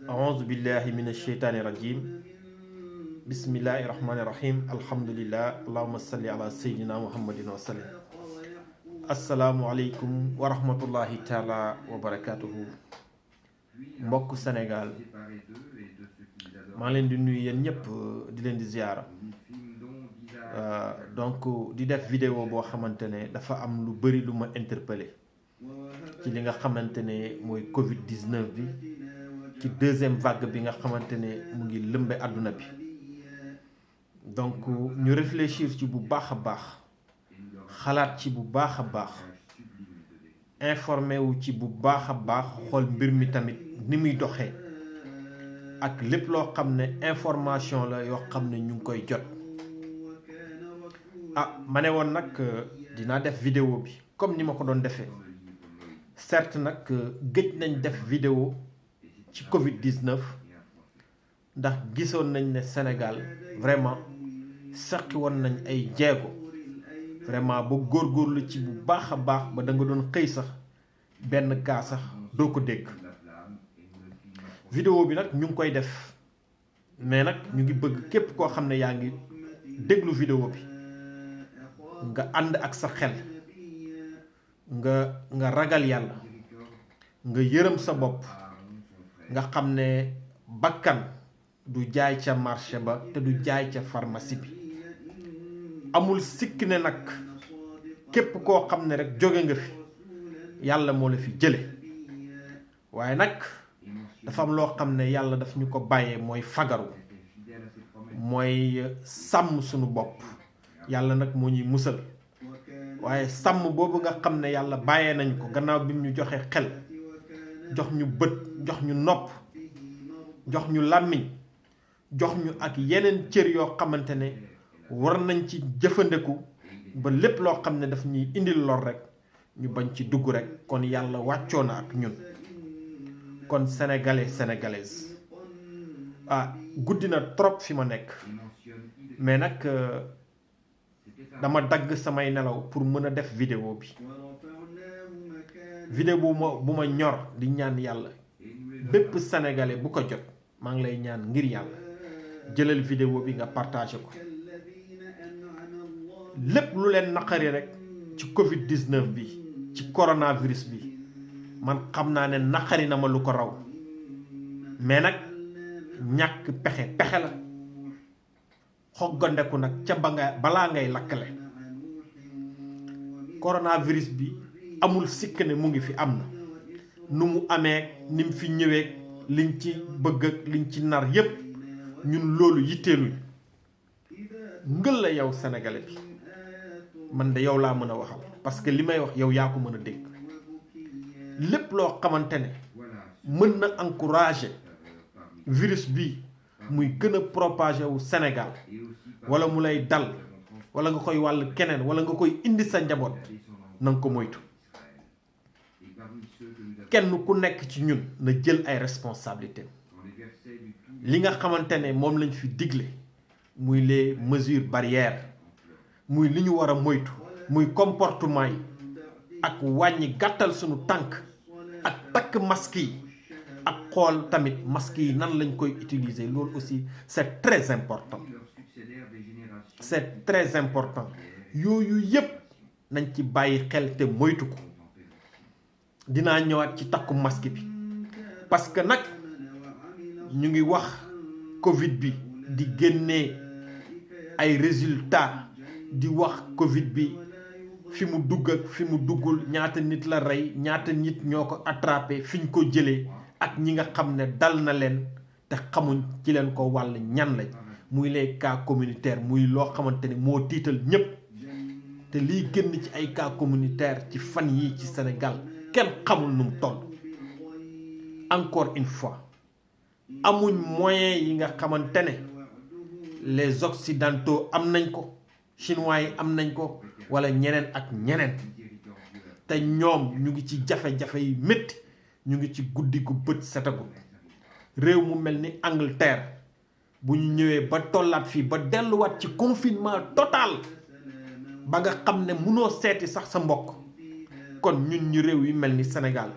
أعوذ بالله من الشيطان الرجيم بسم الله الرحمن الرحيم الحمد لله اللهم صل على سيدنا محمد وسلم السلام عليكم ورحمة الله تعالى وبركاته mbokk Sénégal maa leen di nuyu yéen ñëpp di leen di ziara donc di def vidéo boo xamante ne dafa am lu bëri lu ma interpellé ci li nga xamante ne mooy Covid 19 bi ci deuxième vague bi nga xamante ne mu ngi lëmbe àdduna bi donc ñu réfléchir ci bu baax a baax xalaat ci bu baax a baax informé wu ci bu baax a baax xool mbir mi tamit ni muy doxee ak lépp loo xam ne information la yoo xam ne ñu ngi koy jot ma ne woon nag dinaa def vidéo bi comme ni ma ko doon defee certes nag gëj nañ def vidéo ci Covid 19 ndax gisoon nañ ne Sénégal vraiment saqi woon nañ ay jéego vraiment ba góorgóorlu ci bu baax a baax ba da nga doon xëy sax benn kaa sax doo ko dégg vidéo bi nag ñu ngi koy def mais nag ñu ngi bëgg képp koo xam ne yaa ngi déglu vidéo bi nga ànd ak sa xel nga ragal yàlla nga yërëm sa bopp nga xam ne bakkan du jaay ca marché ba te du jaay ca pharmacie bi amul sikk ne nag képp koo xam ne rek jóge nga fi yàlla moo la fi jële waaye nag dafa am loo xam ne yàlla daf ñu ko bàyyee mooy fagaru mooy sàmm suñu bopp yàlla nag moo ñuy musal waaye sàmm boobu nga xam ne yàlla bàyyee nañ ko gannaaw bi mu ñu joxe xel jox ñu bët jox ñu nopp jox ñu làmmiñ jox ñu ak yeneen cër yoo xamante ne war nañ ci jëfandiku ba lépp loo xam ne daf ñuy indil lor rek ñu bañ ci dugg rek kon yàlla wàccoo na ak ñun kon sénégalais sénégalaise guddi na trop fi ma nekk mais nag dama dagg samay nelaw pour mën a def vidéo bi vidéo bu ma ñor di ñaan yàlla bépp sénégalais bu ko jot maa ngi lay ñaan ngir yàlla jëlal vidéo bi nga partagé ko lépp lu leen naqari rek ci Covid 19 bi ci coronavirus bi man xam naa ne naqari na ma lu ko raw mais nag ñàkk pexe la xoggandeku nag ca balaa ngay lakkale coronavirus bi amul sikk ne mu ngi fi am na nu mu amee ni mu fi ñëwee liñ ci bëgg ak liñ ci nar yépp ñun loolu yitteeluñ ngël la yow sénégalais bi man de yow laa mën a waxal parce que li may wax yow yaa ko mën a dégg lépp loo xamante ne mën na encourager virus bi muy gën a propager wu Sénégal wala mu lay dal wala nga koy wàll keneen wala nga koy indi sa njaboot na nga ko moytu kenn ku nekk ci ñun na jël ay responsabilités li nga xamante ne moom lañ fi digle muy les mesures barrières muy li ñu war a moytu muy comportement yi ak wàññi gàttal suñu tànk ak takk masque yi ak xool tamit masque yi nan lañ koy utiliser loolu aussi c'est très important yooyu yépp nañ ci bàyyi xel te moytu ko dinaa ñëwaat ci takku masque bi parce que nag ñu ngi wax Covid bi di génnee ay résultats di wax Covid bi fi mu dugg ak fi mu duggul ñaata nit la rey ñaata nit ñoo ko attrapé fi ñu ko jëlee ak ñi nga xam ne dal na leen te xamuñ ci leen ko wàll ñan lañ muy les cas communautaires muy loo xamante ne moo tiital ñépp te liy génn ci ay cas communautaires ci fan yii ci Sénégal kenn xamul nu mu toll encore une fois amuñ moyen yi nga xamante ne les occidentaux am nañ ko chinois yi am nañ ko wala ñeneen ak ñeneen te ñoom ñu ngi ci jafe-jafe yi métti ñu ngi ci guddi gu bët setagul réew mu mel ni Angleterre bu ñu ñëwee ba tollaat fii ba delluwaat ci confinement total ba nga xam ne munoo seeti sax sa mbokk kon ñun ñu réew yi mel ni Sénégal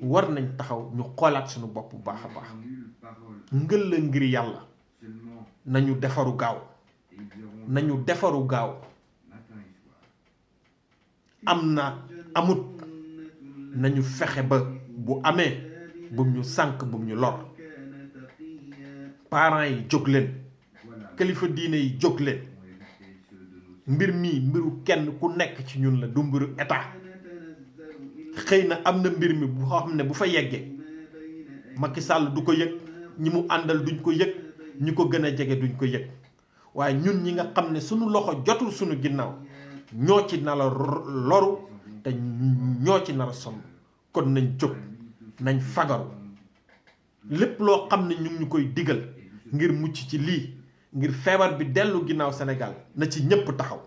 war nañ taxaw ñu xoolaat suñu bopp bu baax a baax ngël la ngir yàlla nañu defaru gaaw am na amut nañu fexe ba bu amee bum ñu sànk bum ñu lor parents yi jóg leen kilifa diine yi jóg leen mbir mii mbiru kenn ku nekk ci ñun la du mbiru état xëy na am na mbir mi bu xam ne bu fa yeggee Macky Sall du ko yëg ñi mu àndal duñ ko yëg ñi ko gën a jege duñ ko yëg waaye ñun ñi nga xam ne suñu loxo jotul suñu ginnaaw ñoo ci nar a loru te ñoo ci nar a sonn kon nañ jóg nañ fagaru lépp loo xam ne ñu ngi ñu koy digal ngir mucc ci lii ngir feebar bi dellu ginnaaw Sénégal na ci ñépp taxaw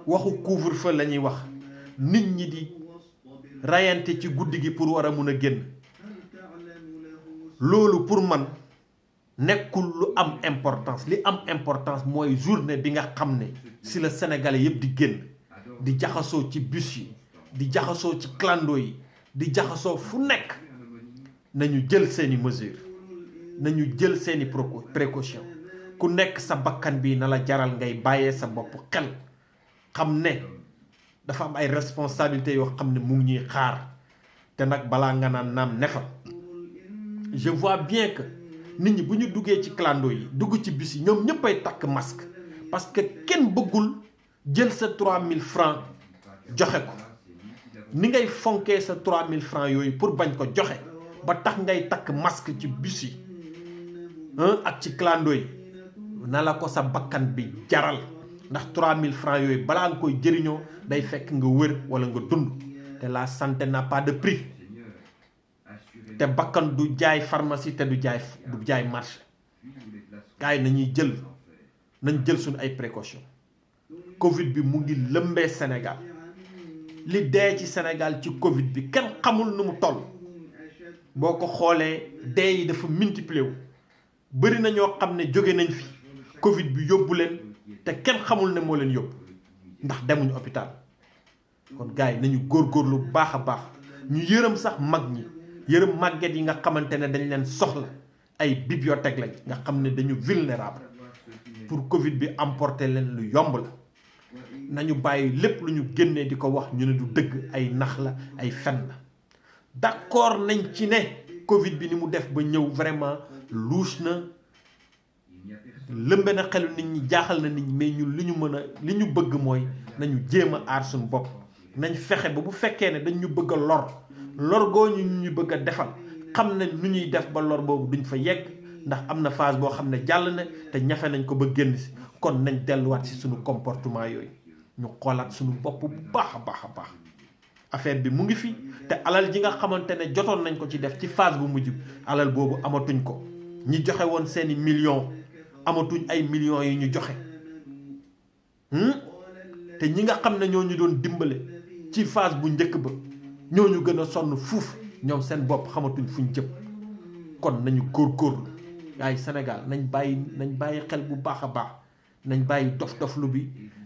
waxu couvre-feu la ñuy wax nit ñi di rayante ci guddi gi pour war a mun a génn loolu pour man nekkul lu am importance li am importance mooy journée bi nga xam ne si la Sénégalais yëpp di génn di jaxasoo ci bus yi di jaxasoo ci clando yi di jaxasoo fu nekk nañu jël seeni mesures nañu jël seeni précaution ku nekk sa bakkan bi na la jaral ngay bàyyee sa bopp xel xam ne dafa am ay responsabilités yoo xam ne mu ngi ñuy xaar te nag balaa nga naan naam ne fa je vois bien que nit ñi bu ñu duggee ci clando yi dugg ci bis yi ñoom ñëppay takk masque parce que kenn bëggul jël sa 3000 francs joxe ko ni ngay fonkee sa 3000 francs yooyu pour bañ ko joxe ba tax ngay takk masque ci bis yi ak ci clando yi na la ko sa bakkan bi jaral ndax 3000 francs yooyu balaa nga koy jëriñoo day fekk nga wër wala nga dund te la santé n'a pas de prix te bakkan du jaay pharmacie te du jaay marché gars yi nañ jël suñu ay précautions Covid bi mu ngi lëmbee Sénégal li dee ci Sénégal ci Covid bi kenn xamul nu mu toll boo ko xoolee dee yi dafa multiplier wu bëri na ñoo xam ne jóge nañ fi Covid bi yóbbu leen te kenn xamul ne moo leen yóbbu ndax demuñu hôpital kon gars yi nañu góorgóorlu bu baax a baax ñu yërëm sax mag ñi yërëm màgget yi nga xamante ne dañ leen soxla ay bibliothèque lañ nga xam ne dañu vulnérable pour Covid bi emporter leen lu yomb la nañu bàyyi lépp lu ñu génnee di ko wax ñu ne du dëgg ay nax la ay fen la d'accord nañ ci ne Covid bi ni mu def ba ñëw vraiment louche na lëmbe na xelu nit ñi jaaxal na nit ñi mais ñun li ñu bëgg mooy nañu jéem a aar suñu bopp nañ fexe ba bu fekkee ne dañ ñu bëgg a lor goo ñu bëgg a defal xam nañ nu ñuy def ba lor boobu duñ fa yegg ndax am na phase boo xam ne jàll na te ñafe nañ ko ba génn si kon nañ delluwaat si suñu comportement yooyu ñu xoolaat suñu bopp bu baax a baax a baax affaire bi mu ngi fi te alal ji nga xamante ne jotoon nañ ko ci def ci phase bu mujj alal boobu amatuñ ko ñi joxe woon seeni millions amatuñ ay millions yi ñu joxe te ñi nga xam ne ñoo ñu doon dimbale ci phase bu njëkk ba ñoo ñu gën a sonn fuuf ñoom seen bopp xamatuñ fuñ jëm kon nañu góorgóorlu ay Sénégal nañ bàyyi xel bu baax a baax nañ bàyyi dof-doflu bi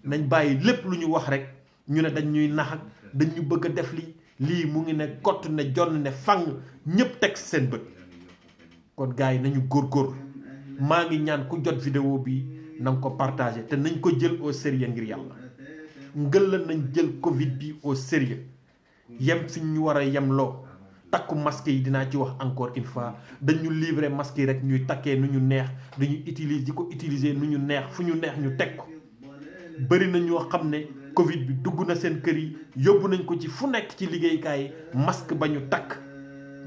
nañ bàyyi lépp lu ñu wax rek ñu ne dañ ñuy nax ak dañ ñu bëgg a def lii mu ngi ne kott ne jonn ne fang ñëpp teg seen bët kon gars yi nañu góorgóorlu maa ngi ñaan ku jot vidéo bi na nga ko partagé te nañ ko jël au sérieux ngir yàlla ngël la nañ jël Covid bi au sérieux yem fi ñu war a yem loo takku masque yi dinaa ci wax encore une fois dañu livrer masque yi rek ñuy takkee nu ñu neex dañuy utiliser nu ñu neex fu ñu neex ñu teg ko bëri na ñoo xam ne Covid bi dugg na seen kër yi yóbbu nañ ko ci fu nekk ci liggéeykaay yi masque ba ñu takk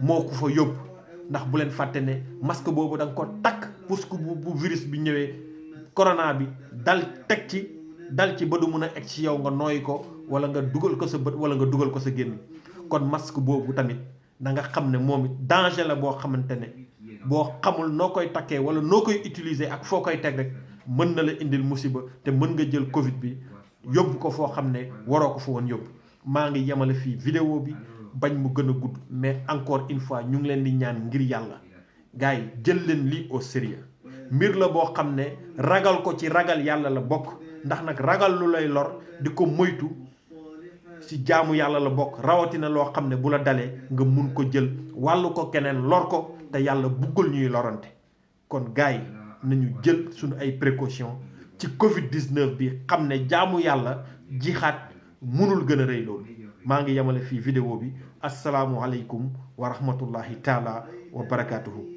moo ko fa yóbbu ndax bu leen fàtte ne masque boobu da nga ko takk pour que bu virus bi ñëwee corona bi dal ci ba du mun a egg ci yow nga nooyi ko wala nga dugal ko sa bët wala nga dugal ko sa génn kon masque boobu tamit da nga xam ne moom it danger la boo xamante ne boo xamul noo koy takkee wala noo koy utiliser ak foo koy teg rek mën na la indil musiba te mën nga jël Covid bi yóbbu ko foo xam ne waroo ko fa woon yóbbu maa ngi yemale fii vidéo bi bañ mu gën a gudd mais encore une fois ñu ngi leen di ñaan ngir yàlla gars yi jël leen lii au sérieux mbir la boo xam ne ragal ko ci ragal yàlla la bokk ndax nag ragal lu lay lor di ko moytu ci jaamu yàlla la bokk rawatina loo xam ne bu la dalee nga mun ko jël wàllu ko keneen lor ko te yàlla buggul ñuy lorante kon gars yi nañu jël suñu ay précaution ci Covid 19 bi xam ne jaamu yàlla jixaat munul gën a rëy loolu maa ngi yemale fii vidéo bi asalaamualeykum wa rahmatullahi taala wa barakaatuhu